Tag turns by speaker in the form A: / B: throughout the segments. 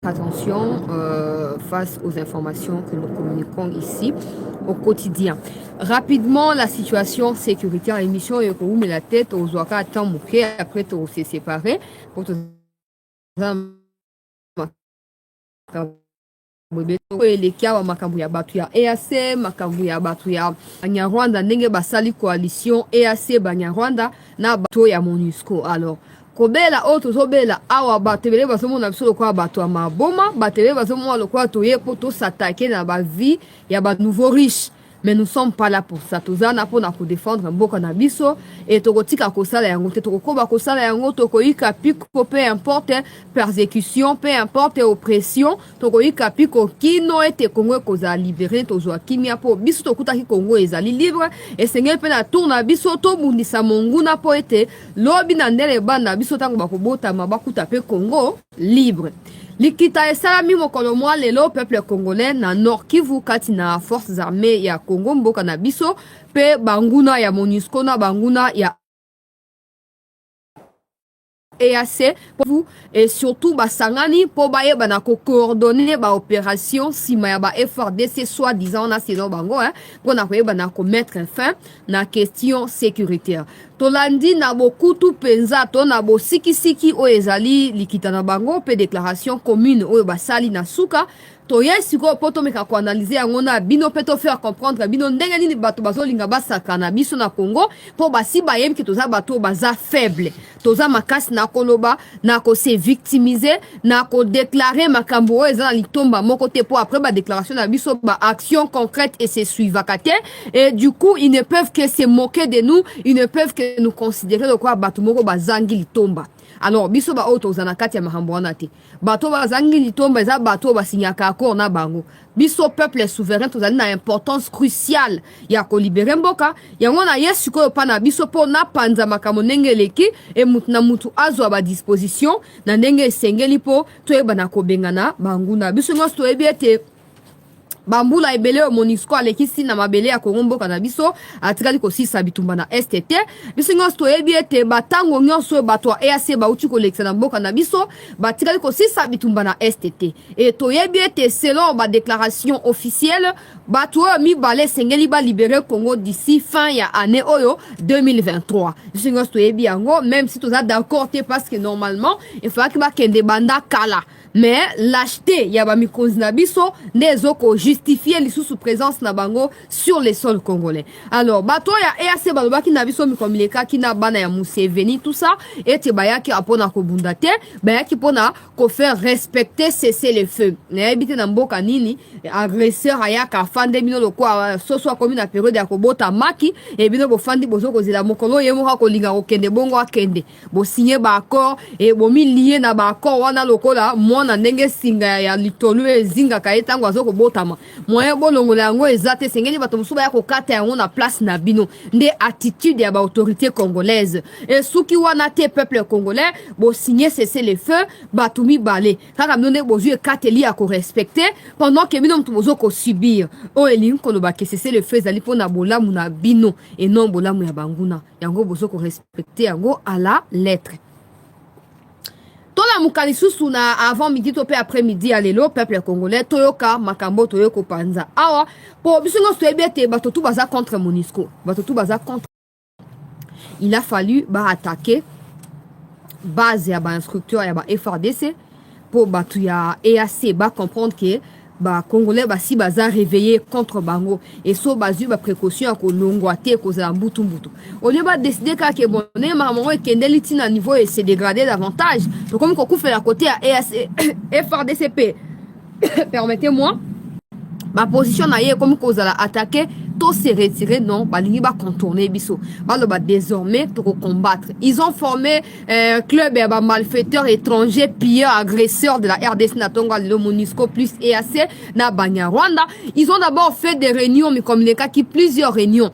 A: attention face aux informations que nous communiquons ici au quotidien. Rapidement, la situation sécuritaire, l'émission est où met la tête aux oies à temps mouqué, après tout s'est séparé pour tout elekea wa makambo ya bato ya EAC, makambo ya bato ya Banyarwanda ndenge basali coalition EAC Banyarwanda na bato ya MONUSCO. Alors kobela o tozobela awa batebele bazomona biso lokwa bato ya maboma, batebele bazomona lokwa toye po to s'attaquer na ba vie ya ba nouveau riche. Mais nous sommes pas là pour ça. Tozana pour nous défendre mboka na biso et tokotika kosala yango te tokokoba kosala yango tokoyika piko peu importe persécution, peu importe oppression, tokoyika piko kino ete Congo koza libéré tozwa kimia po biso tokutaki Congo ezali libre et sengel pe na tourna biso to bundisa monguna po ete lobi na ndele bana biso tango bakobota mabakuta pe Congo libre. Likita esalami mokolo mwa lelo peuple congolais na Nord Kivu kati na forces armées ya Congo mboka na biso pe banguna ya MONUSCO na banguna ya EAC pour vous et surtout basangani pour baye bana ko coordonner ba opération sima ya ba FRDC soi-disant na saison bango pour na ko bana ko mettre fin na question sécuritaire. Tolandi na bokutu penza to na bo sikisiki o ezali likita na bango pe déclaration commune o basali na suka to yesiko poto meka ko analyser yango na bino pe to faire comprendre bino ndenge nini bato bazolinga basaka na biso na Congo po basi bayem ki toza bato baza faible toza makasi na koloba na ko se victimiser na ko déclarer makambo o ezala litomba moko te po après ba déclaration na biso ba action concrète et se suivakate et du coup ils ne peuvent que se moquer de nous, ils ne peuvent que nous considérer de quoi bato moko bazangi litomba. Alors biso ba auto zana kati ya mahambo wana te bato bazangi litomba eza bato basinyaka accord na bango biso peuple souverain tozali na importance cruciale ya ko libérer mboka yango na yesu ko pa na biso po na panza makambo ndenge leki e mutu na mutu azwa ba disposition na ndenge esengeli po toyeba na kobengana banguna biso ngoso toyebi ete bambula ebele o MONUSCO alekisi na mabele ya Congo mboka na biso atikali kosisa bitumba na STT biso nyonso toyebi ete batango nyonso bato ya EAC bauti kolekisa na mboka na biso batikali kosisa bitumba na STT et toyebi ete selon ba déclaration officielle bato oyo mibale sengeli ba libérer Congo d'ici fin ya année oyo 2023 biso nyonso toyebi yango même si toza d'accord te parce que normalement il faut que ba kende banda kala mais l'acheter ya ba mikonzi na biso nezoko justifier lisusu présence na bango sur les sols congolais. Alors bato ya EAC balobaki na biso mikomileka kina bana ya Museveni tout ça ete bayaki apona ko bundate bayaki pona ko faire respecter cesser le feu. Na ebite na mboka nini agresseur ayaka fande bino lokwa soso akomi na période ya kobota maki e bino bo fandi bozo kozela mokolo yemo ka kolinga kokende bongo akende bo signer ba accord et bo mi lié na ba accord wana lokola na ndenge singa ya litolu ezinga kaetango azoko botama moyen bolongola yango ezate sengeli bato musuba ya kokata yango na place na bino nde attitude ya ba autorité congolaise et suki wana te peuple congolais bo signer cesser le feu bato mibale kaka mino nde bozu ekateli ya ko respecter pendant que bino mutu bozo ko subir o elingi koloba ke cesser le feu ezali pona bolamu na bino et non bolamu ya banguna yango bozo ko respecter yango à la lettre. Tola mukali susu na avant midi to pe après midi alelo peuple congolais toyoka makambo toyoko panza awa po bisungo soebete bato tout baza contre MONUSCO bato tout baza contre. Il a fallu ba attaquer base ya ba instructeur ya ba FRDC pour batu ya EAC ba comprendre que ba congolais ba si baza réveillé contre bango et so bazu ba précaution ko longwate ko za mbutu au lieu ba décider ka ke bon ne mamango e kendeli tina niveau et se dégrader davantage donc comme ko fait la côté à EAC FRDCP permettez-moi ma position na ye comme ko za attaquer to se retirer non balingi ba contourner biso ba désormais pour combattre ils ont formé club ba malfaiteurs étrangers pilleurs agresseurs de la RDC na tonga le MONUSCO plus EAC na Banyarwanda ils ont d'abord fait des réunions mais comme les cas qui plusieurs réunions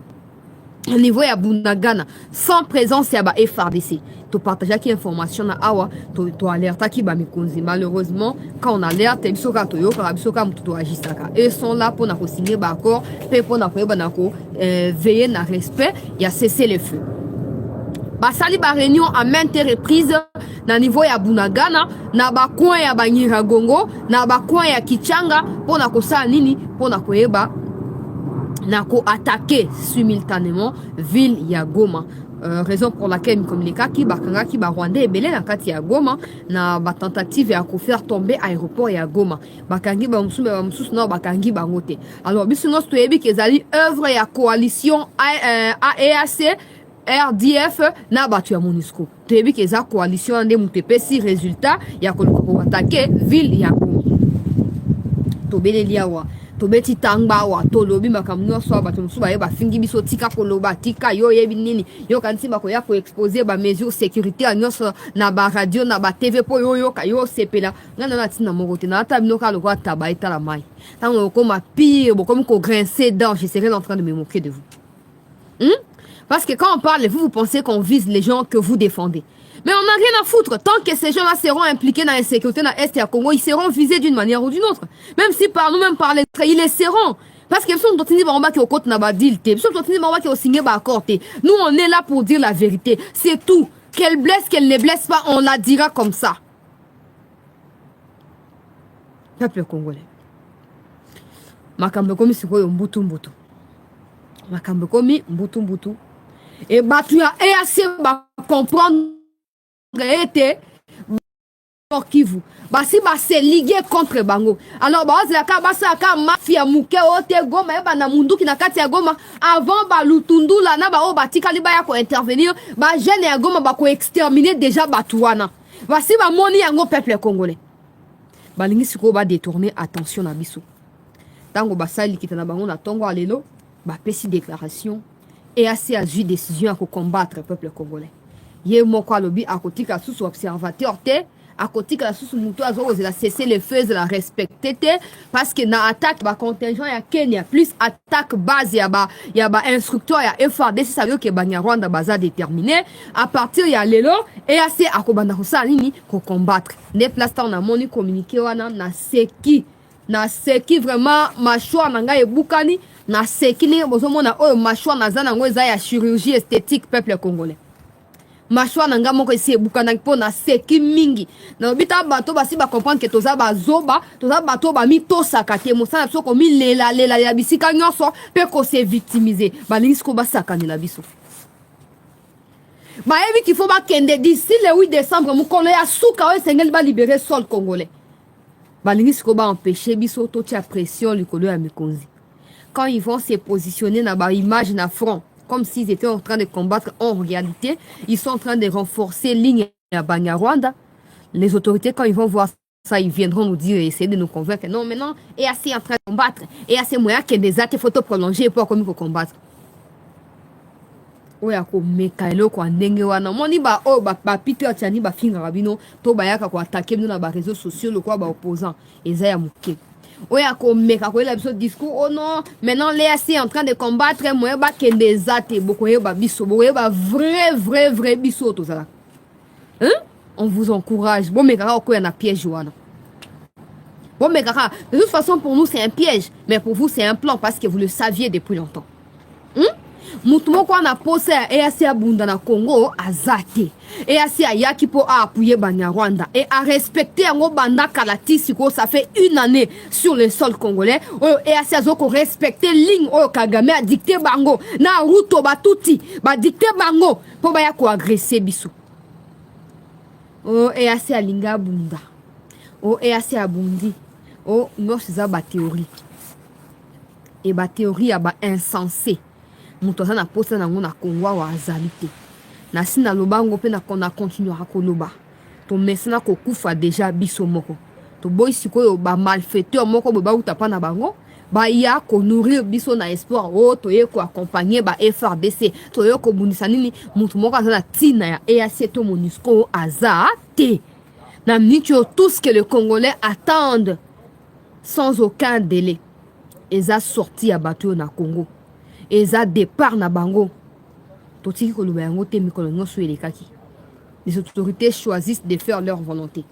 A: au niveau ya Bunagana sans présence ya ba FRDC to partager qui information na awa to alerta ki ba mikonzi malheureusement quand on alerte biso ka to yo ka biso ka mutu to agisaka et sont là pour na ko signer ba accord pe pour na ko ba na ko veiller na respect ya cesser le feu basali ba réunion à maintes reprises na niveau ya Bunagana na ba coin ya Banyiragongo na ba coin ya Kichanga pona kosala nini pona koyeba na ko attaquer simultanément ville ya Goma. Raison pour laquelle communiquaki bakangaki ba Rwandais ebele na kati ya Goma na ba tentative ya ko faire tomber aéroport ya Goma bakangi ba mususu na bakangi bango te. Alors biso nyonso toyebi ke ezali œuvre ya coalition EAC RDF na batu ya MONUSCO. Toyebi ke eza coalition nde mutu epesi résultat ya ko attaquer ville ya Goma. Tobeleli awa tobeti tangba wa tolobi makambo nyonso bato mosusu bayeba fingi biso tika koloba tika yo yebi nini yo kanisi bakoya ko exposer ba mesures sécuritaires nyonso na ba radio na ba TV po yo yoka yo sepela ngana na tina moko te na ata binoka lokwa taba etala mai tango koma pire bokomi ko grincer dents je serais en train de me moquer de vous. Parce que quand on parle vous pensez qu'on vise les gens que vous défendez. Mais on n'a rien à foutre. Tant que ces gens-là seront impliqués dans la sécurité dans l'Est et à Congo, ils seront visés d'une manière ou d'une autre. Même si par nous-mêmes, par les traits, ils les seront. Parce qu'ils sont tenus par qui au côté n'a pas dit ils sont tenus par qui au signé par accord. Nous, on est là pour dire la vérité. C'est tout. Qu'elle blesse, qu'elle ne blesse pas, on la dira comme ça. Peuple congolais. Makambe komi sikoyo mbutu mbutu. Makambe komi mbutu mbutu. Et batu ya EAC ba comprendre été Kivu basi se liguer contre bango. Alors bazaka basaka mafia muke ote Goma eba na munduki na kati ya Goma avant ba lutundula na ba o batika liba ya ko intervenir ba jeune ya Goma ba ko exterminer déjà batuana. Basi ba moni yango peuple congolais. Balingi siko ba détourner attention na biso. Tango basali kitana bango na tongo alelo ba pesi déclaration et assez a eu décision à combattre le peuple congolais. Ye moko alobi akotika sous observateur te akotika la sous muto azo la cesser les feux la respecter te parce que na attaque ba contingent ya Kenya plus attaque base ya ba instructeur ya FARDC ça veut que Banyarwanda baza déterminé à partir ya lelo et assez akobanda ko sa nini ko combattre ne place ta na moni communiquer wana na seki vraiment machwa na ngai ebukani na seki ni bozomona oyo machwa na zana ngo eza ya chirurgie esthétique peuple congolais. Machwa nanga moko esi ebukana po na seki mingi na bita bato basi ba comprendre que toza bazoba toza bato ba mitosaka te mosana biso ko milela ya bisika nyonso pe ko se victimiser balingi ko basakani la biso ba ebi qu'il faut ba kende d'ici le 8 décembre mukolo ya suka o sengeli ba libérer sol congolais balingi ko ba empêcher biso to tia pression likolo ya mikonzi quand ils vont se positionner na ba image na front comme s'ils étaient en train de combattre, en réalité, ils sont en train de renforcer ligne à Banyarwanda. Les autorités, quand ils vont voir ça, ils viendront nous dire et essayer de nous convaincre. Non, maintenant, et assez en train de combattre. Et assez moyen qu'il y ait des actes photos prolongés pour comme il faut combattre. Oya ko mekaelo ko ndenge wana moni ba o ba Peter Tiani ba finga rabino to ba yaka ko attaquer nous na ba réseaux sociaux le quoi ba opposant ezaya muke. Oya ko meka ko la biso discours oh non maintenant l'EAC est en train de combattre moi ba kende zate boko ba biso boko ba vrai biso to zala. On vous encourage bon meka ko ya na piège wana. Bon meka de toute façon pour nous c'est un piège mais pour vous c'est un plan parce que vous le saviez depuis longtemps. Mutumoko na pose EAC abunda na Congo azate EAC ayaki po a appuyer Banyarwanda et à respecter ngo banda kalati siko ça fait une année sur le sol congolais EAC azoko respecter ligne o Kagame a dicté bango na Ruto batuti ba dicté bango po ba ya ko agresser biso EAC alinga bunda EAC abundi ngos za ba théorie et ba théorie ya ba insensé muto sana posa na ngona Kongo wa azalite na sina lobango pe na kona continuera koloba to mesana ko kufa déjà biso moko to boy sikoyo ba malfaiteur moko ba utapa na bango ba ya ko nourrir biso na espoir to ye ko accompagner ba FARDC to ye ko bunisa nini mutu moko azana tina ya EAC to MONUSCO azate na mnicho tout ce que les Congolais attendent sans aucun délai eza sorti à bateau na Congo eza départ na bango totiki ko lubango te mikolo nyoso elekaki. Les autorités choisissent de faire leur volonté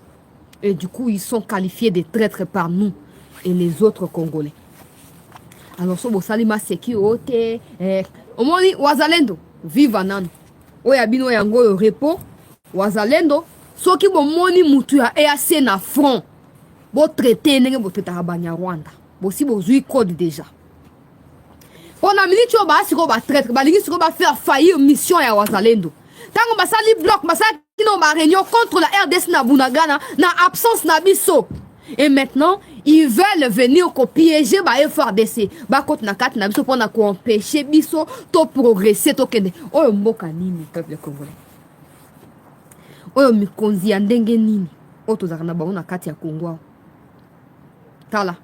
A: et du coup ils sont qualifiés de traîtres par nous et les autres Congolais. Alors so bosali maseki ote omoni wazalendo viva nani oya bino yango yo repos wazalendo soki bomoni mutu ya EAC na front bo traité ndenge bo traitaka Banyarwanda bosi bozwi code déjà pona minute oyo basiko batraite balingi siko bafaire faillir mission ya wazalendo tango basali bloc basali kino ba réunion contre la RDC na Bunagana na absence na biso. Et maintenant, ils veulent venir piéger ba FRDC. Ba kote na kati na biso pour na empêcher biso to progresser to kende. Oyo mboka nini peuple congolais. Oyo mikonzi ya ndenge nini. Oyo tozaka na bango na kati ya Congo. Tala.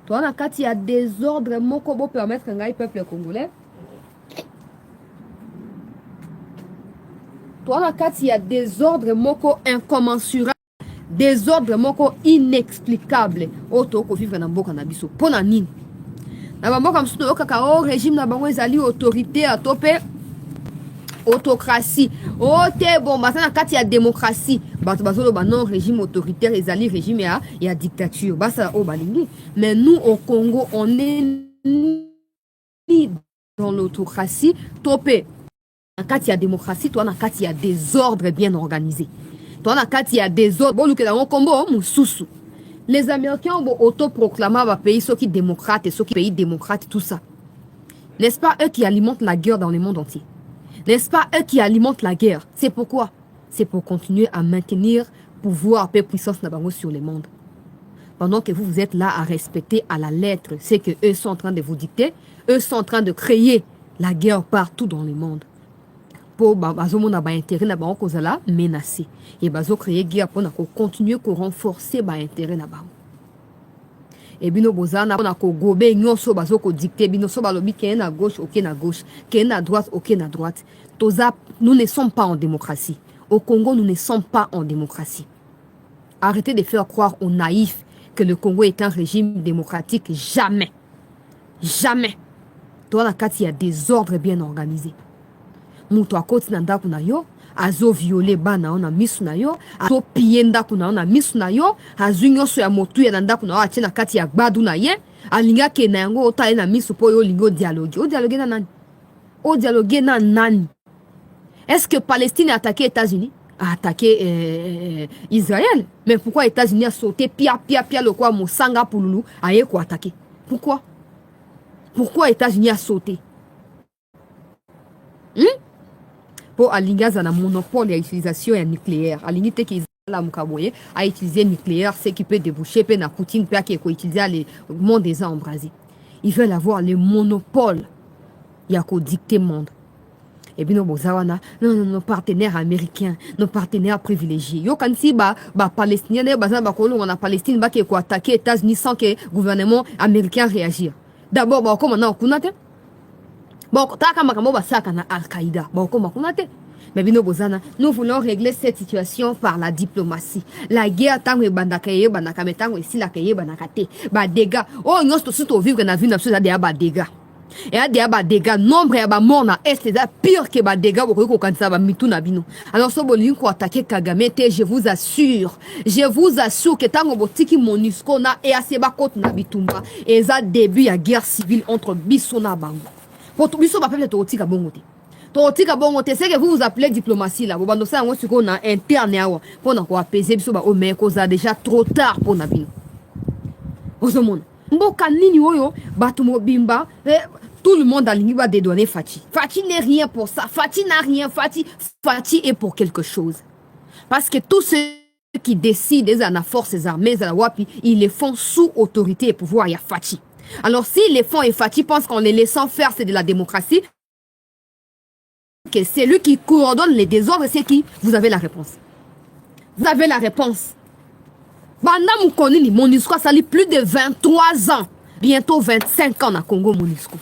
A: Toi na kati ya désordre moko bo permettre ngai peuple congolais. Toi na kati ya désordre moko incommensurable. Désordre moko inexplicable oto ko vivre na mboka na biso pona nini na mboka msuto okaka o régime na bango ezali autorité atope autocratie ote bon basana kati ya démocratie bato bazolo ba non régime autoritaire ezali régime ya dictature basa o balingi mais nous au Congo on est ni dans l'autocratie tope na kati ya démocratie toi na kati ya désordre bien organisé. Il y a des autres. Les Américains ont autoproclamé un pays qui démocrate et qui pays démocrate, tout ça. N'est-ce pas eux qui alimentent la guerre dans le monde entier? N'est-ce pas eux qui alimentent la guerre? C'est pourquoi? C'est pour continuer à maintenir pouvoir et puissance sur le monde. Pendant que vous êtes là à respecter à la lettre ce que eux sont en train de vous dicter, eux sont en train de créer la guerre partout dans le monde. Pour bazo mona ba intérêt na ba kozala menacé et bazo créer guerre pour na continuer ko renforcer ba intérêt na ba et bino bozana na ko gobe nyonso bazo ko dicter bino so balobi ke na gauche ok na gauche ke na droite ok na droite toza nous ne sommes pas en démocratie au Congo nous ne sommes pas en démocratie. Arrêtez de faire croire aux naïfs que le Congo est un régime démocratique. Jamais toi la carte il y a des ordres bien organisés. Mutu akoti na ndaku na yo azo violer bana ona misu na yo azo piller ndaku na ona misu na yo azu nyonso ya motu ya ndaku na atie na kati ya gbadu na ye alinga ke na yango ota na misu po yo lingo dialogue na nani dialogue na nani? Est-ce que Palestine a attaqué États-Unis, a attaqué Israël? Mais pourquoi États-Unis a sauté pia le quoi mosanga pululu aye ko attaquer? Pourquoi États-Unis a sauté? Pour alinga za na monopole ya utilisation ya nucléaire alingi te ki la mukaboye a utiliser nucléaire ce qui peut déboucher pe na Poutine pe qui ko utiliser le monde des embrasés. Ils veulent avoir le monopole ya ko dicter monde. Et bien nos partenaires américains, nos partenaires privilégiés. Yo kansi ba palestinien ba kolonga na Palestine ba ki ko attaquer États-Unis sans que gouvernement américain réagir. D'abord ba comme na okunate. Bon, Al-Qaïda. Mais nous voulons régler cette situation par la diplomatie. La guerre, tant que bandakaye, bandakame, tant que si la kaye, bandakate, ba dégâts. Oh, nous sommes vivre dans la vie, nous avons des dégâts. Et à des dégâts, nombre de morts na est, c'est pire que des dégâts, quand ça va mitou na bino. Alors, si vous voulez attaquer Kagame, je vous assure que tant que botiki MONUSCO na et à seba kote na bitumba, et ça début la guerre civile entre Bisso na Bango. Pour tout biso ba peuple totika bongote. Totika bongote, c'est que vous appelez diplomatie là. Bobando ça on siko na interne awa. Pour na ko apaiser biso ba o mais cause déjà trop tard pour na bino. Ozomona. Mboka nini oyo batu mobimba tout le monde a lingi ba dédouaner Fati. Fati n'est rien pour ça. Fati n'a rien. Fati est pour quelque chose. Parce que tous ceux qui décident des la force des armées à la wapi, ils les font sous autorité et pouvoir ya Fati. Alors, si les fonds et Fati pensent qu'en les laissant faire, c'est de la démocratie, que c'est lui qui coordonne les désordres, c'est qui? Vous avez la réponse. Vous avez la réponse. Banda Moukonini, MONUSCO a sali plus de 23 ans. Bientôt 25 ans à Congo MONUSCO.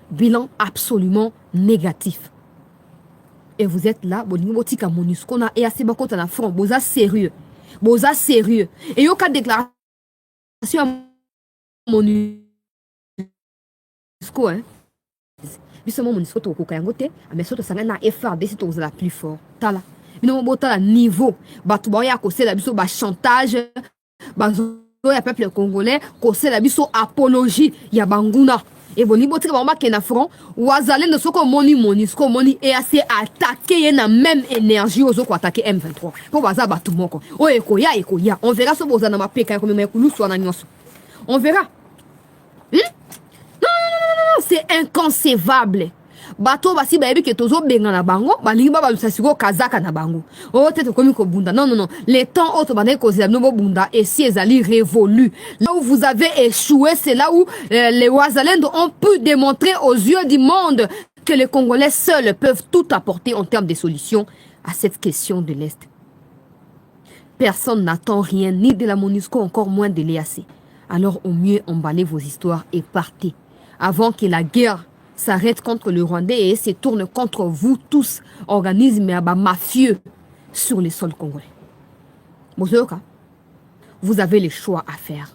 A: Bilan absolument négatif. Et vous êtes là, Bolingotika MONUSCO na et assez bakot na front. Boza sérieux. Et yo ka déclaration MONUSCO, hein. Bisoma MONUSCO to ko kayangote, mais soto sanga na FRDC to la plus fort. Tala. Bino bota niveau, batu ba ya ko sela biso ba chantage, ba ya peuple congolais, ko sela biso apologie ya banguna. et bon niveau tika ba ke na front wazalendo soko moni monisco moni et assez attaquer na même énergie ozo ko attaquer M23 pour baza batu moko o ekoya on verra so boza na mapeka ko me kulu so na nyonso on verra. Non, c'est inconcevable. Bato basi ba yebi ke tozo benga na bango balingi ba balusa siko kazaka na bango o tete komi ko bunda non les temps autres banaye ko zela no bunda et si ezali révolu là où vous avez échoué c'est là où les Wazalendo ont pu démontrer aux yeux du monde que les Congolais seuls peuvent tout apporter en termes de solutions à cette question de l'Est. Personne n'attend rien ni de la MONUSCO encore moins de l'EAC. Alors au mieux emballez vos histoires et partez avant que la guerre s'arrête contre le Rwandais et se tourne contre vous tous, organismes mafieux sur le sol congolais. Vous avez les choix à faire.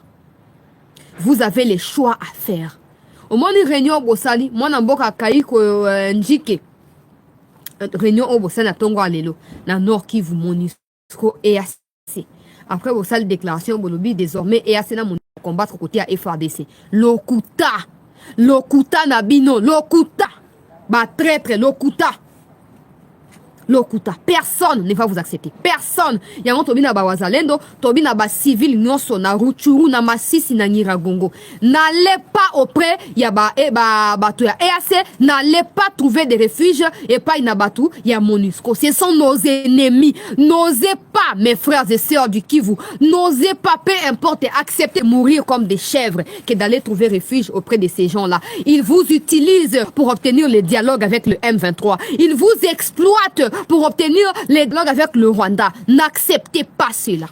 A: Vous avez les choix à faire. Au moins, une réunion au Bosali, moi, n'amboka kaiko njike. Réunion au Bosali na Tongo Alelo, na Nord Kivu, MONUSCO et EAC. Après, Bosali déclaration, Bolobi, désormais, EAC na combattre côté à FARDC. Lokuta Nabino, Lokuta. Bah traître, Lokuta. Personne ne va vous accepter. Personne. Yango tobina ba Wazalendo, tobina ba civil nyonso na Ruchuru na Masisi na Nyiragongo. N'allez pas auprès ya ba batu ya EAC, n'allez pas trouver des refuges et pas inabatu ya MONUSCO. Ce sont nos ennemis. N'osez pas, mes frères et sœurs du Kivu, n'osez pas, peu importe, accepter de mourir comme des chèvres que d'aller trouver refuge auprès de ces gens-là. Ils vous utilisent pour obtenir le dialogue avec le M23. Ils vous exploitent pour obtenir les dialogues avec le Rwanda. N'acceptez pas cela.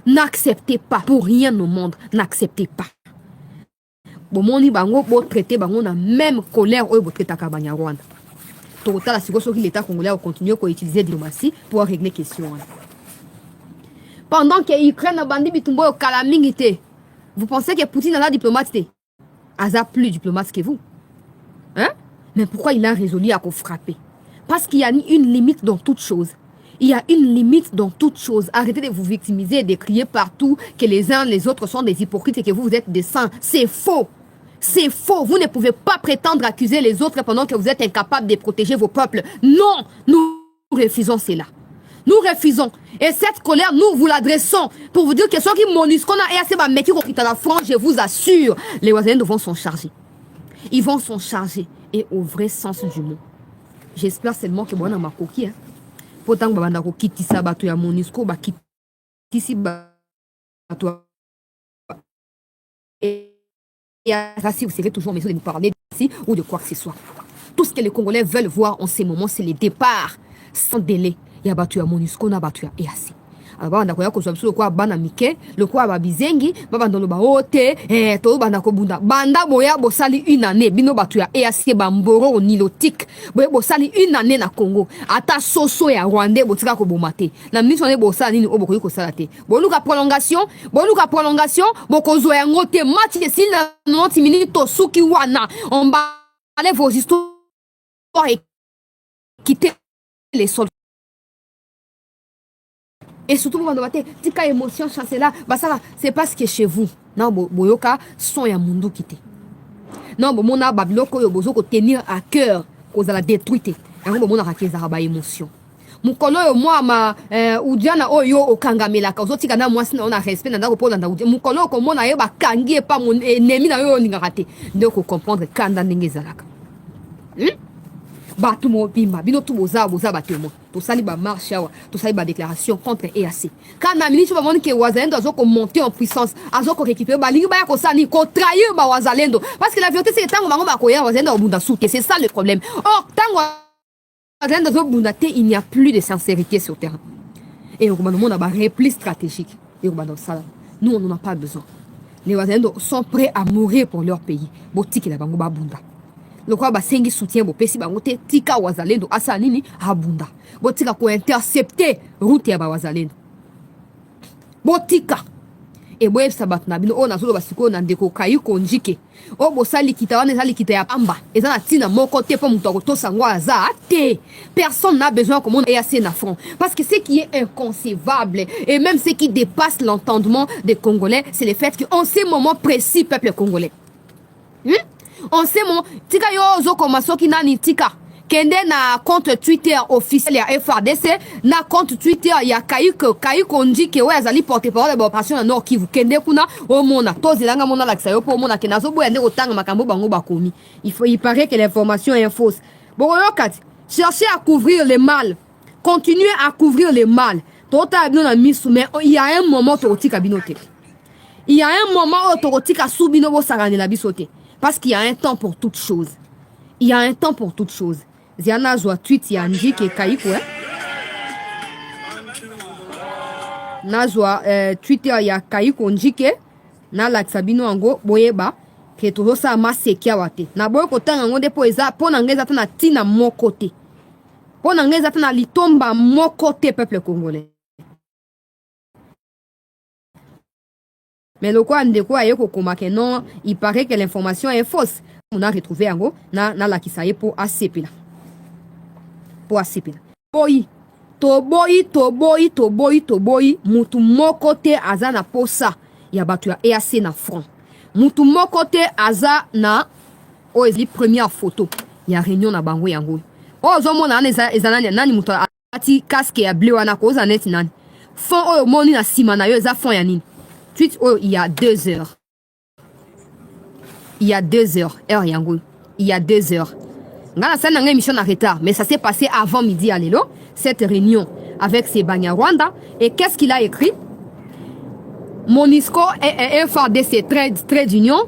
A: N'acceptez pas. Pour rien au monde, n'acceptez pas. Bon, moni bango, bon traité bango na même colère au traité kabanya Rwanda. Total, si l'État congolais continue à utiliser la diplomatie pour régler les questions. Pendant que l'Ukraine a bandit bitumbo au calamité, vous pensez que Poutine a la diplomatie? Aza plus diplomate que vous. Hein? Mais pourquoi il a résolu à frapper? Parce qu'il y a une limite dans toute chose. Il y a une limite dans toute chose. Arrêtez de vous victimiser et de crier partout que les uns les autres sont des hypocrites et que vous êtes des saints. C'est faux. C'est faux. Vous ne pouvez pas prétendre accuser les autres pendant que vous êtes incapable de protéger vos peuples. Non, nous refusons cela. Nous refusons. Et cette colère, nous vous l'adressons pour vous dire que ceux qui MONUSCO et assez ma mec qui à la France, je vous assure, les voisins vont s'en charger. Ils vont s'en charger. Et au vrai sens du mot. J'espère seulement que bon ma coquille. Pourtant, banda ko kitisa bato ya MONUSCO ba kitisi bato. Et si vous serez toujours en mesure de nous parler d'ici ou de quoi que ce soit. Tout ce que les Congolais veulent voir en ces moments, c'est les départs sans délai. Il y a battu à MONUSCO, na battu à EAC. Alors, on a quoi que ce soit quoi bana mike, le quoi ba bizengi, ba dans le baote, to bana ko bunda. Banda boya bo sali une année, bino battu à EAC bamboro au nilotique. Boya bo sali une année na Congo. Ata soso ya Rwandais bo tika ko bomate. La ministre ne bo sali ni oboko ko salate. Bo luka prolongation, bo ko zo ya ngote match de sil na 90 minutes to suki wana. On va aller vos histoires et quitter les soldats. Et surtout, vous avez dit que l'émotion chancela, c'est parce que chez vous, non, boyoka, son ya mundu kité. Non, bon, na babiloko yo bozo ko tenir à cœur, cause la détruite. Et on bon na rakeza ba émotion. Mukolo yo moi ma udiana oyo okangamela ka ozotika na mwasi na ona respect na ndako pola ndako. Mukolo ko mona yeba kangi pa mon ennemi na yo ninga raté. Donc comprendre kanda ndenge zalaka. Batu mo bima bino tu boza batemo to sali ba marche awa to sali ba déclaration contre EAC quand na ministre ba moni ke Wazalendo azoko monter en puissance azoko récupérer ba lingi ba ya ko sali ko trahir ba Wazalendo parce que la vérité c'est que tango bango ba ko ya Wazalendo obunda souke c'est ça le problème. Or tango Wazalendo zo bunda te il n'y a plus de sincérité sur terrain et au moment on a ba repli stratégique et au moment ça nous on n'en a pas besoin. Les Wazalendo sont prêts à mourir pour leur pays botiki la bango ba bunda. Le quoi basengi soutien bo pesi bango te tika Wazalendo asa nini abunda botika ko intercepter route ya ba Wazalendo botika e boye sabat na bino ona solo basiko na ndeko kayu konjike o bosali kita wana sali kita ya pamba eza na tina moko te po muto ko sangwa aza te personne n'a besoin comme on est assez na front parce que ce qui est inconcevable et même ce qui dépasse l'entendement des Congolais c'est le fait qu'en ces moments précis peuple congolais on sait mon tika yo zo komaso ki nani tika kende na compte Twitter officiel ya FRDC na compte Twitter ya Kayiko Njike we azali porte-parole de l'opération na Nord Kivu kende kuna o mona tozelanga mona lakisa yo po mona kenazo boya nde otanga makambo bango bakomi il paraît que l'information est fausse. Bon kati cherchez à couvrir le mal, continuez à couvrir le mal. Tota bino na misu mais il y a un moment totika binote. Il y a un moment où totika subino bo sarane la bisote parce qu'il y a un temps pour toute chose. Il y a un temps pour toute chose. Ziana zwa tweet ya Njike Kayiko nazwa Twitter ya Kayiko Njike na lakisa bino ango boyeba ke tozosa masekia wate na boye kotanga ngo depo eza pona ngeza tana tina moko te pona ngeza tana litomba moko te peuple congolais. Mais le quoi ndeko ayeko komake non, il paraît que l'information est fausse. On a retrouvé ango na la kisaye pour asepila. Pour asepila. Boyi toboyi mutu moko te aza na posa ya batu ya EAC na front. Mutu moko te aza na ezali première photo ya réunion na bango yango. Ozo mona ezana nani mutu ati casque ya bleu wana ko za net nani. Fond oyo moni na sima na yo eza fond ya nini? Tweet oh, il y a 2 heures. Il y a 2 heures. Heure yango. Il y a 2 heures. Ngana ça n'a émission en retard, mais ça s'est passé avant midi à Lelo, cette réunion avec ces Banyarwanda. Et qu'est-ce qu'il a écrit? Monisco et FARDC Trade Union.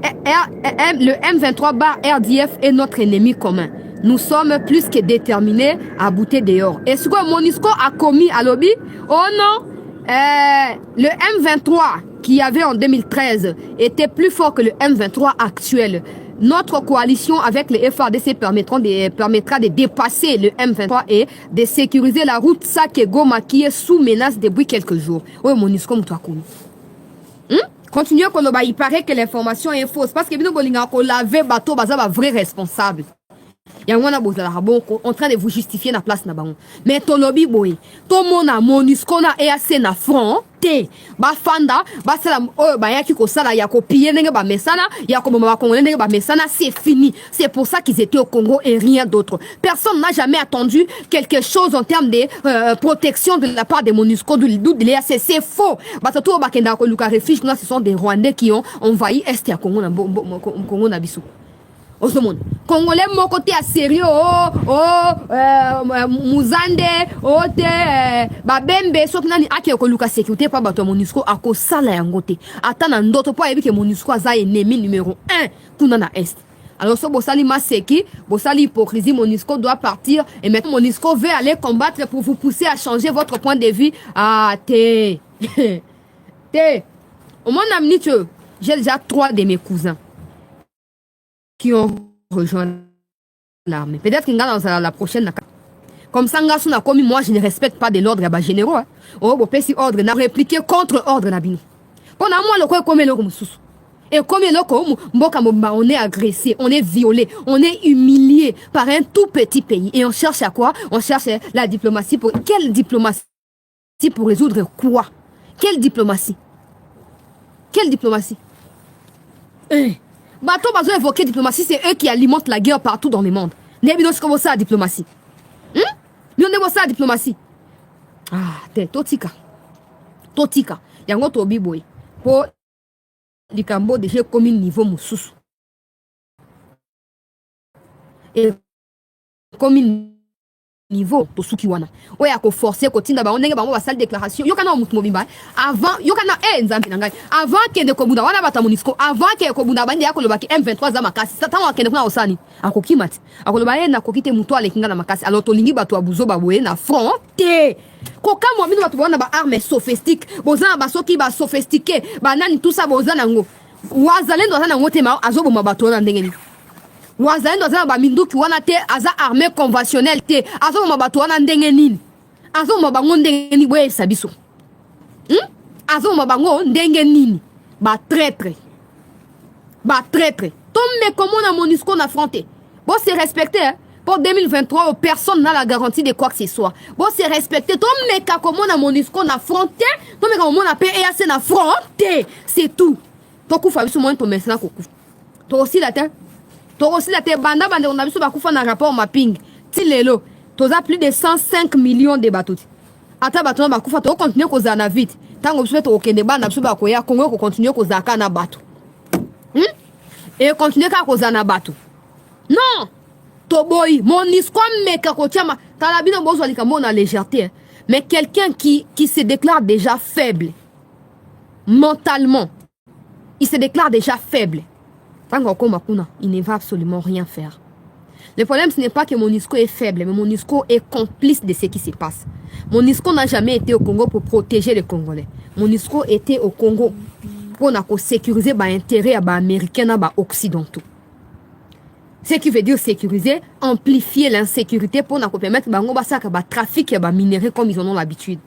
A: Le M23/RDF est notre ennemi commun. Nous sommes plus que déterminés à bouter dehors. Et ce que Monisco a commis à lobby? Oh non! Le M23 qu'il y avait en 2013 était plus fort que le M23 actuel. Notre coalition avec le FARDC permettra de dépasser le M23 et de sécuriser la route Sake-Goma qui est sous menace depuis quelques jours. Oui, Monisco, continuez, il paraît que l'information est fausse parce que nous laver bateau, baza vrai responsable. Yangwana bozala bon en train de vous justifier na place na bango mais to lobby boy to mona Monusco na EAC na front te ba fanda ba sala oyo ba yaki ko sala ya ko piller ndenge ba mesana ya ko ba congolais ndenge ba mesana c'est fini. C'est pour ça qu'ils étaient au Congo et rien d'autre. Personne n'a jamais attendu quelque chose en termes de protection de la part de Monusco de l'EAC. C'est faux. Ba to ba kenda ko luka refuge ce sont des Rwandais qui ont envahi est ya Congo na Congo na biso. Osomon Congolais mon côté à sérieux muzande te babembe soki nani ake ko luka sécurité pa bato Monusco ako sala yango te atana ndoto po yebi ke Monusco za ennemi numéro 1 kuna na est. Alors so bosali maseki bosali hypocrisie Monusco doit partir et maintenant Monusco veut aller combattre pour vous pousser à changer votre point de vue. Ah te au mon ami j'ai déjà 3 de mes cousins qui ont rejoint l'armée. Peut-être qu'il y a dans la prochaine. Comme ça, moi, je ne respecte pas de l'ordre généraux. Oh, si ordre n'a répliqué contre ordre nabino. On a moi le quoi comme le et comme on est agressé, on est violé, on est humilié par un tout petit pays. Et on cherche à quoi? On cherche la diplomatie. Pour quelle diplomatie? Pour résoudre quoi? Quelle diplomatie? Quelle diplomatie? Bateau bazo évoquer diplomatie, c'est eux qui alimentent la guerre partout dans le monde. Nebino c'est comme ça la diplomatie. Nous on ça la diplomatie. Ah, totika. Yango to biboy. Pour likambo déjà comme niveau mususu. Et comme niveau to suki wana. Oya ko forcer ko tinda ba onenge bango ba salle déclaration. Yo kana mutu mobimba. Avant yo kana nzambi nangai. Avant que de kobunda wana bata Monusco. Avant que kobunda bandi yako lobaki M23 za makasi. Satan wa kende kuna osani. Akokimati. Akoloba na kokite mutu alekinga na makasi. Alors to lingi bato abuzo baboye na front te. Koka mo bino bato bana ba armes sophistiques. Bozana ba soki ba sophistiqué. Ba nani tout ça bozana ngo. Wazalendo zana ngote ma azobo mabato na ndengeni. Wazalendo za ba minduki wana te aza armée conventionnelle te azo mabato wana ndenge nini azo mabango ndenge nini boye sabiso azo mabango ndenge nini ba traître tombe comment na Monusco na affronté bon c'est respecté hein? Pour 2023 personne n'a la garantie de quoi que ce soit bon c'est respecté tombe comment na Monusco na affronté tombe comment na PEAC na affronté c'est tout to kufa biso mo to mesna ko to aussi la terre aussi la te banda on a vu sur bakufa na rapport mapping tilelo toza plus de 105 millions de bateaux ata bateau na bakufa to continuer koza na vite tango biso to okende banda biso bakoya Congo ko continuer koza ka na bateau et continuer ka koza na bateau non toboy MONUSCO meka ko tiama talabino bozo likambo na légèreté mais quelqu'un qui se déclare déjà faible mentalement, il se déclare déjà faible. Il ne va absolument rien faire. Le problème, ce n'est pas que MONUSCO est faible, mais MONUSCO est complice de ce qui se passe. MONUSCO n'a jamais été au Congo pour protéger les Congolais. MONUSCO était au Congo pour sécuriser les intérêts américains et occidentaux. Ce qui veut dire sécuriser, amplifier l'insécurité pour permettre le trafic de minerais comme ils en ont l'habitude.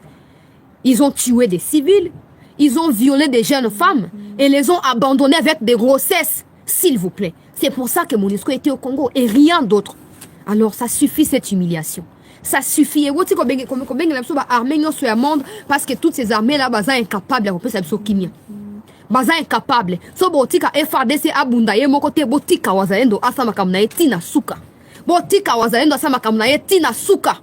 A: Ils ont tué des civils. Ils ont violé des jeunes femmes et les ont abandonnées avec des grossesses, s'il vous plaît. C'est pour ça que MONUSCO était au Congo et rien d'autre. Alors ça suffit cette humiliation. Ça suffit. Parce que toutes ces armées-là, sont incapables de faire ça. Baza incapable. So botika FARDC abunda ye mokote botika wazalendo asama kamna etina suka. Botika wazalendo asama kamna etina suka.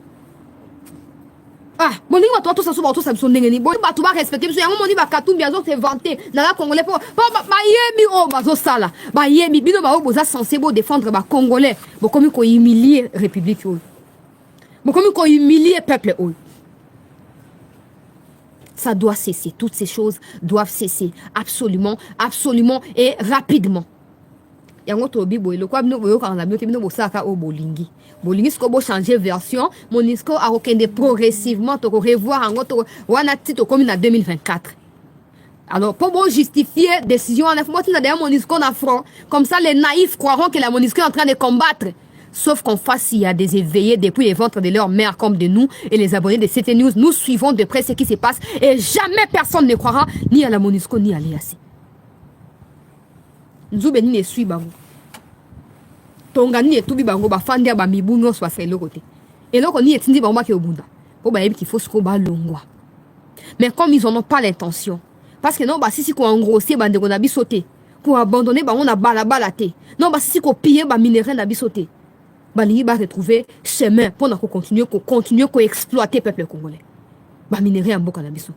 A: Ah, bon ni ba to ça so ba to ça biso ndenge ni. Bon ba to ba respecter biso yango moni ba katumbi azo se vanter na la congolais pour ba yemi o bazo sala. Ba yemi bino ba boza censé bo défendre ba congolais. Bo komi ko humilier république o. Bo komi ko humilier peuple o. Ça doit cesser. Toutes ces choses doivent cesser. Absolument, absolument et rapidement. Yango bibo le kwa bino boyo kana bino bino bosaka o bolingi. Bolingi sko bo changer version, MONUSCO a okende progressivement to revoir en to wana tito comme en 2024. Alors pour justifier décision en afmoti na derrière MONUSCO na front, comme ça les naïfs croiront que la MONUSCO est en train de combattre. Sauf qu'en face, il y a des éveillés depuis les ventres de leur mère comme de nous et les abonnés de CT News. Nous suivons de près ce qui se passe et jamais personne ne croira ni à la MONUSCO ni à l'EAC. Nous ne suivons pas. Tongani et Toubi Bango, Bafandi, Bamibouno, soit fait le côté. Et donc, on y est dit Bamba qui est au Bunda. Pour qu'il faut se combattre l'ongwa. Mais comme ils n'en ont pas l'intention, parce que non, bah, si qu'on engrossé, bah, on a sauté. Pour abandonner, bah, on a balaté. Non, bah, si qu'on pillé, bah, minerai, on a sauté. Bali va retrouver chemin pour continuer à exploiter le peuple congolais. Ba minerai en boka na biso.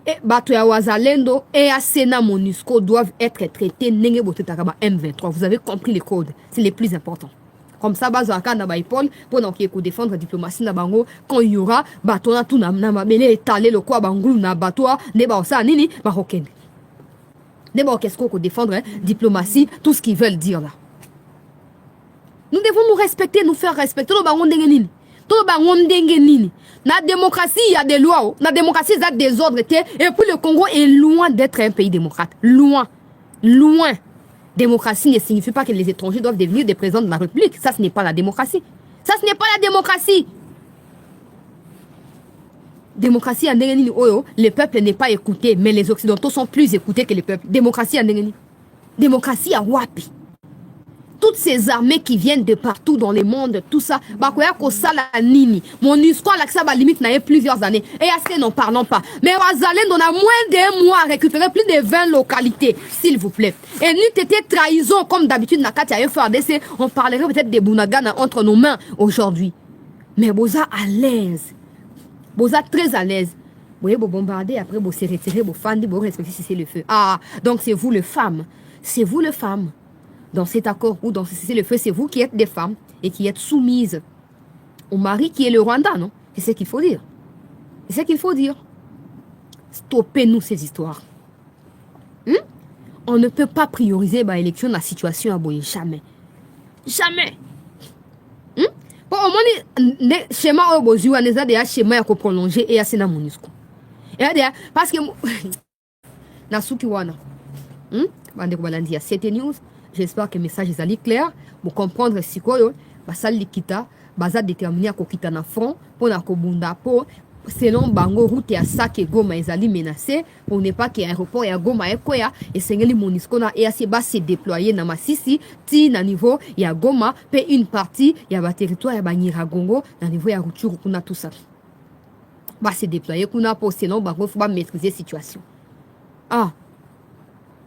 A: Et bato ya wazalendo et Asena MONUSCO doivent être traités nenge botetaka ba M23. Vous avez compris les codes, c'est les plus importants. Comme ça bazo akana ba ipol pour ko défendre la diplomatie na bango quand il y aura bato na tout na mabele étaler le quoi bangulu na bato ne ba ça nini ba hokende. Ne ba qu'est-ce qu'on défendre diplomatie, tout ce qu'ils veulent dire là. Nous devons nous respecter, nous faire respecter. La démocratie, il y a des lois. La démocratie, il y a des ordres. Et puis le Congo est loin d'être un pays démocrate. Loin. Loin. Démocratie ne signifie pas que les étrangers doivent devenir des présidents de la République. Ça, ce n'est pas la démocratie. Ça, ce n'est pas la démocratie. Démocratie, le peuple n'est pas écouté, mais les Occidentaux sont plus écoutés que le peuple. Démocratie, démocratie à Wapi. Toutes ces armées qui viennent de partout dans le monde, tout ça, bakoya ko sala nini. MONUSCO l'accès à limite n'a eu plusieurs années. Et assez n'en parlons pas. Mais Wazalen, on a moins d'un mois à récupérer plus de 20 localités, s'il vous plaît. Et nous t'étais trahison, comme d'habitude, Nakati a FARDC, on parlerait peut-être des Bounagana entre nos mains aujourd'hui. Mais Boza à l'aise. Boza très à l'aise. Vous voyez, vous bombardez, après vous se retirez, vous fandez, vous respectez si c'est le feu. Ah, donc c'est vous les femmes. C'est vous les femmes. Dans cet accord ou dans ce cessez-le-feu, c'est vous qui êtes des femmes et qui êtes soumises au mari qui est le Rwanda, non? C'est ce qu'il faut dire. C'est ce qu'il faut dire. Stoppez-nous ces histoires. On ne peut pas prioriser l'élection de la situation à Boye. Jamais. Jamais. Bon, au moins, le schéma au Bozu, on a des schémas à prolonger et à Sena MONUSCO. Et parce que. Nasuki Wana. C'était news. J'espère que le message est allé clair pour comprendre si quoi basal likita baza déterminé à kokita na front pour na kobunda pour selon bango route ya Sake Goma ezali menacé pour ne pas que aéroport ya Goma ekoya et sengeli MONUSCO na EAC ba se déployer na Masisi ti na niveau ya Goma pe une partie ya ba territoire ya Banyiragongo na niveau ya Rutshuru kuna tout ça ba se déployer kuna pour selon bango faut ba maîtriser situation. Ah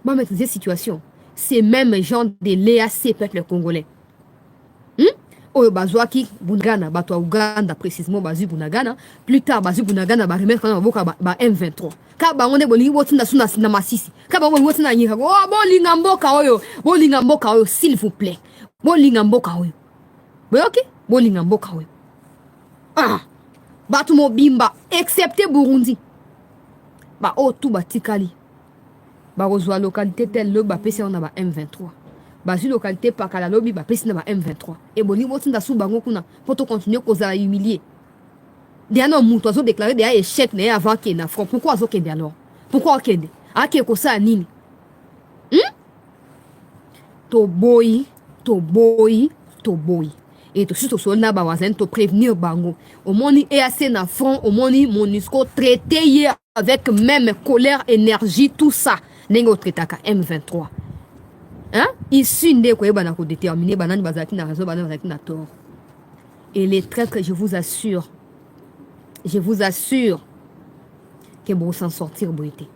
A: ba maîtriser situation. Ces mêmes gens de l'EAC, peuple congolais. oyo bazwaki Bunagana bato ya Uganda précisément bazwi Bunagana plus tard bazwi Bunagana ba remettre na boka ba M23 ka bango nde bolingi botinda suna na Masisi ka bango bolingi botinda nyika oh bolinga mboka oyo s'il vous plaît bolinga mboka oyo boyoki bolinga mboka oyo bato mobimba excepté Burundi ba o tout batikali ba kozwa localité telle le ba pesi on a ba M23 bazwi localité pakala lobi ba pesi na ba M23 et bolingi botinda su bango kuna pour to continuer kozala humilier Diano mutu azo déclaré déjà échec né avant qu'il na front pourquoi azo kende alors pourquoi kende ake ko sa nini to boy et to juste sur na ba wazen to prévenir bango au moni EAC na front au moni MONUSCO traité hier avec même colère énergie tout ça nengo traitaka M23 hein ici ndé ko yeba na ko déterminer banani bazaki na raison banani bazaki na tort et les traîtres je vous assure que vous s'en sortir boité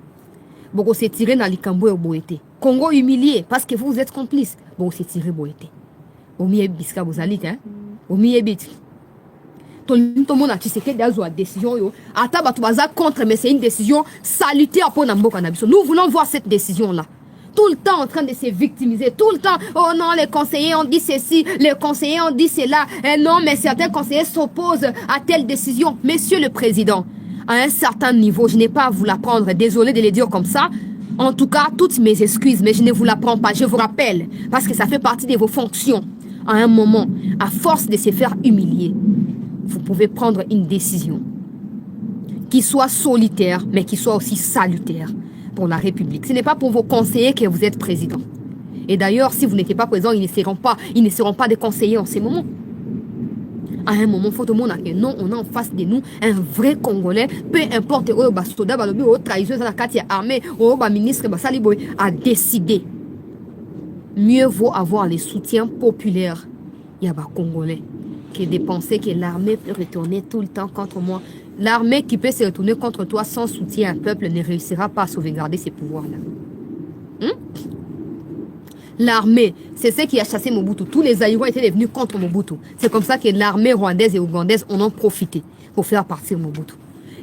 A: vous se tirer dans likambo boité Congo humilié parce que vous êtes complice vous se tirer boité au mieux biska vous allez hein au mieux bit tout le monde a tu sais que des décision yo ata batu baza contre mais c'est une décision salutaire pour Namboka Nabiso. Nous voulons voir cette décision là tout le temps en train de se victimiser, tout le temps, oh non, les conseillers ont dit ceci, les conseillers ont dit cela, et non, mais certains conseillers s'opposent à telle décision. Monsieur le Président, à un certain niveau, je n'ai pas à vous l'apprendre, désolé de le dire comme ça, en tout cas, toutes mes excuses, mais je ne vous l'apprends pas, je vous rappelle, parce que ça fait partie de vos fonctions. À un moment, à force de se faire humilier, vous pouvez prendre une décision qui soit solitaire, mais qui soit aussi salutaire pour la République. Ce n'est pas pour vos conseillers que vous êtes président. Et d'ailleurs, si vous n'étiez pas présent, ils ne seront pas des conseillers en ces moments. À un moment, il faut tout le monde que non, on a en face de nous un vrai Congolais, peu importe où bastoda balobi ou trahison la carte armée ou ministre basaliboy a décidé. Mieux vaut avoir les soutiens populaires yaba Congolais que de penser que l'armée peut retourner tout le temps contre moi. L'armée qui peut se retourner contre toi sans soutien, un peuple ne réussira pas à sauvegarder ses pouvoirs-là. L'armée, c'est ce qui a chassé Mobutu. Tous les Aïrois étaient devenus contre Mobutu. C'est comme ça que l'armée rwandaise et ougandaise en ont profité pour faire partir Mobutu.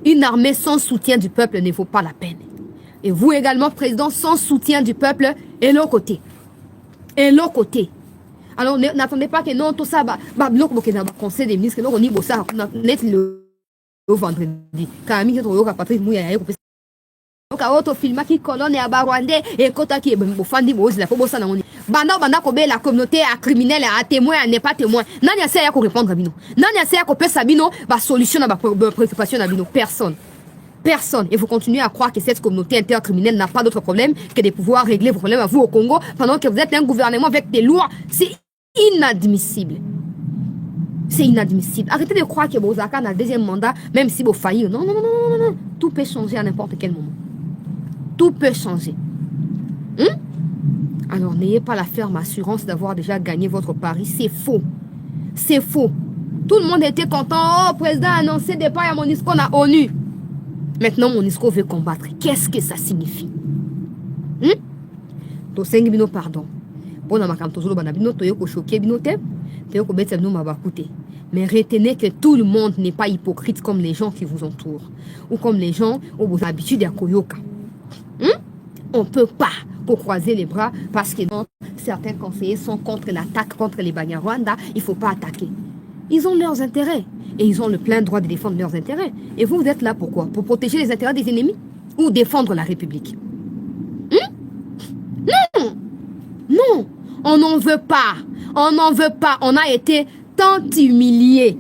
A: Une armée sans soutien du peuple ne vaut pas la peine. Et vous également, président, sans soutien du peuple, et l'autre côté. Et l'autre côté. Alors, n'attendez pas que non, tout ça, conseil des ministres, on y bossa, le vendredi. Quand il y a Patrick Mouya, auto filma qui colonne à Barwandais et Kota qui est bofandi bose la fobosa na oni banda kobe la communauté à criminel à témoin à n'est pas témoin nani asa ya ko répondre à bino nani asa ya ko pesa bino ba solution na ba préoccupation na bino personne et vous continuez à croire que cette communauté intercriminelle n'a pas d'autre problème que de pouvoir régler vos problèmes à vous au Congo pendant que vous êtes un gouvernement avec des lois. C'est inadmissible. C'est inadmissible. Arrêtez de croire que Bozaka a un deuxième mandat, même si vous faillissez. Non. Tout peut changer à n'importe quel moment. Tout peut changer. Alors n'ayez pas la ferme assurance d'avoir déjà gagné votre pari. C'est faux. C'est faux. Tout le monde était content. Oh, le président a annoncé départ à MONUSCO à ONU. Maintenant, MONUSCO veut combattre. Qu'est-ce que ça signifie? Tosengi bino pardon. Bon, mais retenez que tout le monde n'est pas hypocrite comme les gens qui vous entourent. Ou comme les gens où vous avez l'habitude à Koyoka. On ne peut pas pour croiser les bras parce que non, certains conseillers sont contre l'attaque contre les Banyarwanda. Il ne faut pas attaquer. Ils ont leurs intérêts. Et ils ont le plein droit de défendre leurs intérêts. Et vous êtes là pourquoi? Pour protéger les intérêts des ennemis? Ou défendre la République? Non, on n'en veut pas. On a été tant humiliés.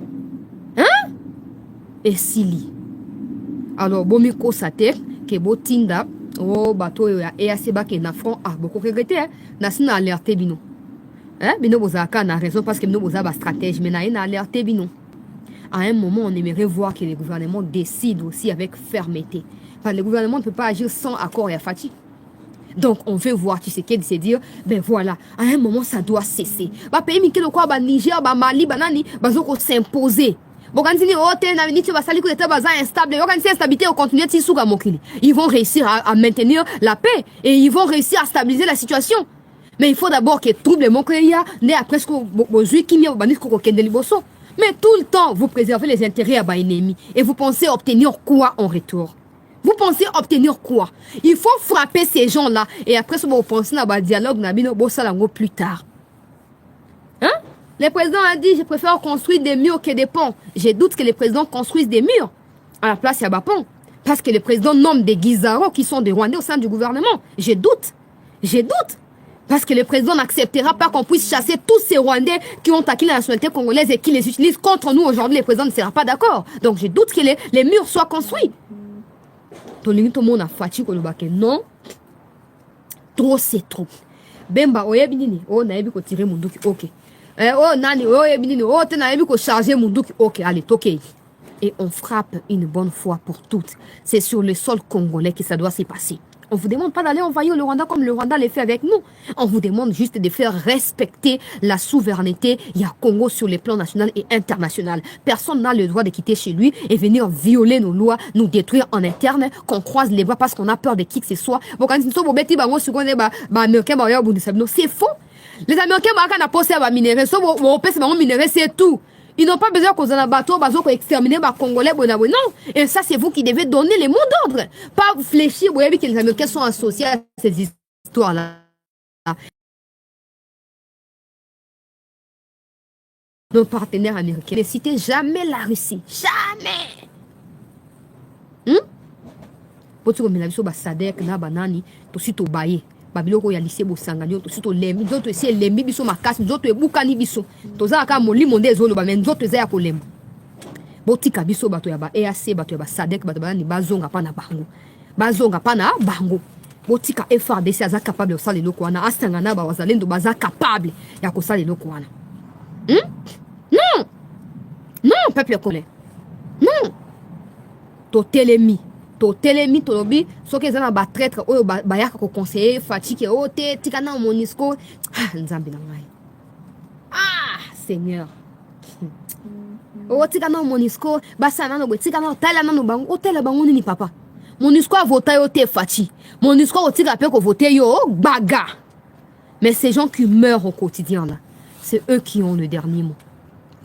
A: Et Sili. Alors, Bomiko Sate, Kebo Tinda, oh, bateau et Aseba qui est na front, beaucoup regretté, n'a alerté Bino. Bino Bozaka n'a raison parce que Bino Bozaba stratège, mais n'a alerté Bino. À un moment, on aimerait voir que le gouvernement décide aussi avec fermeté. Enfin, le gouvernement ne peut pas agir sans accord et fatigue. Donc, on veut voir Tshisekedi se dire, ben voilà, à un moment, ça doit cesser. Bah, pays Mikelo quoi, bah, Niger, bah, Mali, bah, nani, bah, zoko s'imposer. Ils vont réussir à maintenir la paix et ils vont réussir à stabiliser la situation. Mais il faut d'abord que trouble mon qu'il y a, né après ce que vous qui m'y a banni qu'on kende liboso. Mais tout le temps, vous préservez les intérêts à l'ennemi et vous pensez obtenir quoi en retour? Vous pensez obtenir quoi? Il faut frapper ces gens-là et après ce que vous pensez à dialogue plus tard. Hein? Le président a dit, je préfère construire des murs que des ponts. Je doute que les présidents construisent des murs. À la place, il y a des ponts. Parce que le président nomme des Guizaros qui sont des Rwandais au sein du gouvernement. Je doute. Je doute. Parce que le président n'acceptera pas qu'on puisse chasser tous ces Rwandais qui ont acquis la nationalité congolaise et qui les utilisent contre nous aujourd'hui. Le président ne sera pas d'accord. Donc je doute que les murs soient construits. Tout le monde a fatigué non. Trop c'est trop. Bemba, oyebi nini? Oh, naebi ko tirer mon doki. Ok. Oh, nani, oyebi nini? Oh, te naebi ko charger mon doki. Ok, allez, ok. Et on frappe une bonne fois pour toutes. C'est sur le sol congolais que ça doit se passer. On ne vous demande pas d'aller envahir le Rwanda comme le Rwanda l'a fait avec nous. On vous demande juste de faire respecter la souveraineté. Il y a Congo sur les plans national et international. Personne n'a le droit de quitter chez lui et venir violer nos lois, nous détruire en interne, qu'on croise les bras parce qu'on a peur de qui que ce soit. C'est faux. Les Américains, c'est tout. Ils n'ont pas besoin qu'on ait un bateau, qu'on extermine les Congolais. Non. Et ça, c'est vous qui devez donner les mots d'ordre. Pas fléchir, vous voyez que les Américains sont associés à ces histoires-là. Nos partenaires américains ne citez jamais la Russie. Jamais. Pour tout le monde, Sadek, Nabanani, tout de suite au baillet. Babiloko ya lycée bosangani to sito lembi nzoto esi lembi biso makasi nzoto ebukani biso tozala ka molimo nde ezoloba mais nzoto eza ya kolemba botika biso bato ya ba EAC bato ya ba SADC bato bana ni bazonga pa na bango botika FARDC aza capable osala eloko wana asanga na ba wazalendo baza capable ya kosala eloko wana non peuple congolais non totelemi tolobi soki eza na batraître oyo bayaka koconseiller fatike oyo te tika na MONUSCO nzambe na ngai Seigneur oyo tika na MONUSCO basala nano boye tika na otala nano bango otala bango nini papa MONUSCO avota yo te fati MONUSCO otika mpe kovote yo baga mais ces gens qui meurent au quotidien là c'est eux qui ont le dernier mot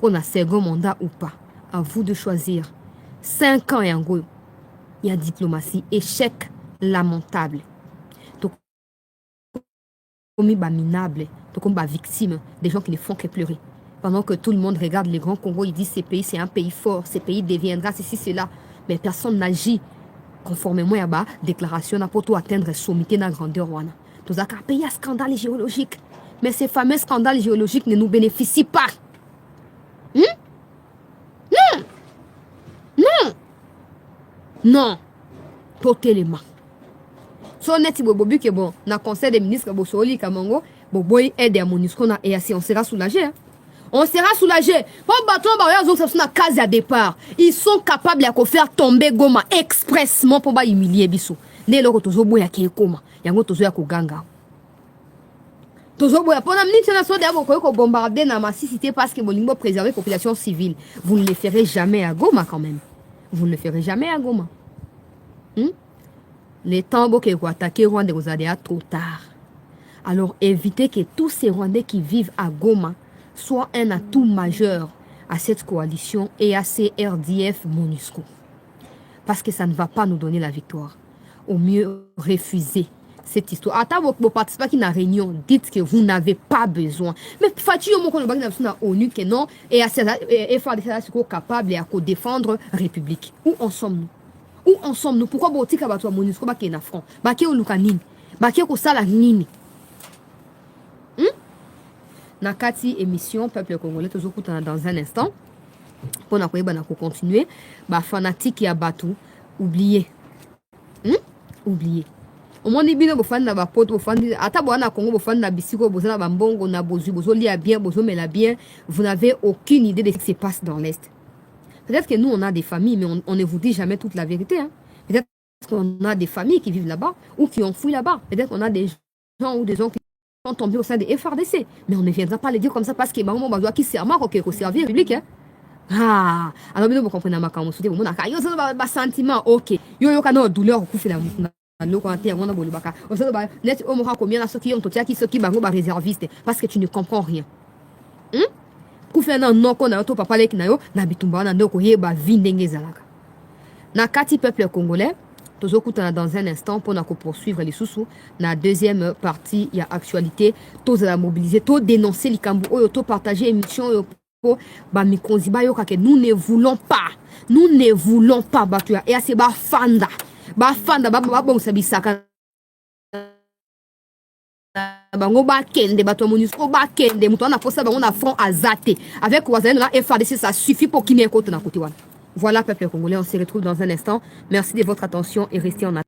A: pour un second mandat ou pas à vous de choisir 5 ans et en gros. Il y a diplomatie, échec lamentable. Donc, comme minable, comme victime, des gens qui ne font que pleurer. Pendant que tout le monde regarde les grands Congo, ils disent ce pays c'est un pays fort, ce pays deviendra ceci, cela. Mais personne n'agit conformément à la déclaration pour atteindre la sommité de la grandeur. Tout ça, un pays à scandale géologique. Mais ces fameux scandales géologiques ne nous bénéficient pas. Non, totalement. So neti bobobi que bon, na conseil des ministres Bosoli Kamango, boboy aide à MONUSCO na EAC, on sera soulagé. Hein? On sera soulagé. Pour bateau na case à départ, ils sont capables de faire tomber Goma expressement pour ba humilier biso. Ne loko tozo boya ke koma, yango tozo ya ko ganga. Tozo boya pona minute na so de ko bombarder na massicité parce que bolingo préserver population civile. Vous ne le ferez jamais à Goma quand même. Vous ne le ferez jamais à Goma. Les temps qui vont attaquer Rwanda, vous allez trop tard. Alors évitez que tous ces Rwandais qui vivent à Goma soient un atout majeur à cette coalition EAC, RDF, MONUSCO. Parce que ça ne va pas nous donner la victoire. Au mieux, refusez cette histoire. Attends, vous participez à une réunion, dites que vous n'avez pas besoin. Mais faites-vous ONU que non, et FARDC est capable de défendre la République. Où en sommes-nous? Où en sommes-nous? Pourquoi vous avez dit que MONUSCO est en front? Vous avez dit que Nakati émission Peuple Congolais, toujours dans un instant. Pour continuer, les fanatiques et Batou, oubliez. Oubliez. Au moins, il y a des gens qui ont pote, ata bwana Congo, bofan na bisiko, bozana bambongo, na bozu, bozolia bien, bozomela bien. Vous n'avez aucune idée de ce qui se passe dans l'Est. Peut-être que nous, on a des familles, mais on ne vous dit jamais toute la vérité. Hein. Peut-être qu'on a des familles qui vivent là-bas ou qui ont fui là-bas. Peut-être qu'on a des gens ou des gens qui sont tombés au sein des FARDC. Mais on ne viendra pas les dire comme ça parce que maman va qui sert à qui servir public. Hein. Alors, vous comprenez ma camoufle. Vous avez un sentiment, ok. Yo, yo, douleur, réserviste parce que tu ne comprends rien. Nakati peuple congolais, dans un instant pour poursuivre les sous la deuxième partie, il y a actualité, tous la mobiliser, tous dénoncer les cambou, tous partager émission nous ne voulons pas batuya et assez bafanda bon sabisaka bango bakende bato MONUSCO bakende muto na posa bango na front azate avec wazalendo na FARDC, ça suffit pour qu'il y ait un côté na côté. Voilà peuple congolais, on se retrouve dans un instant. Merci de votre attention et restez en attente.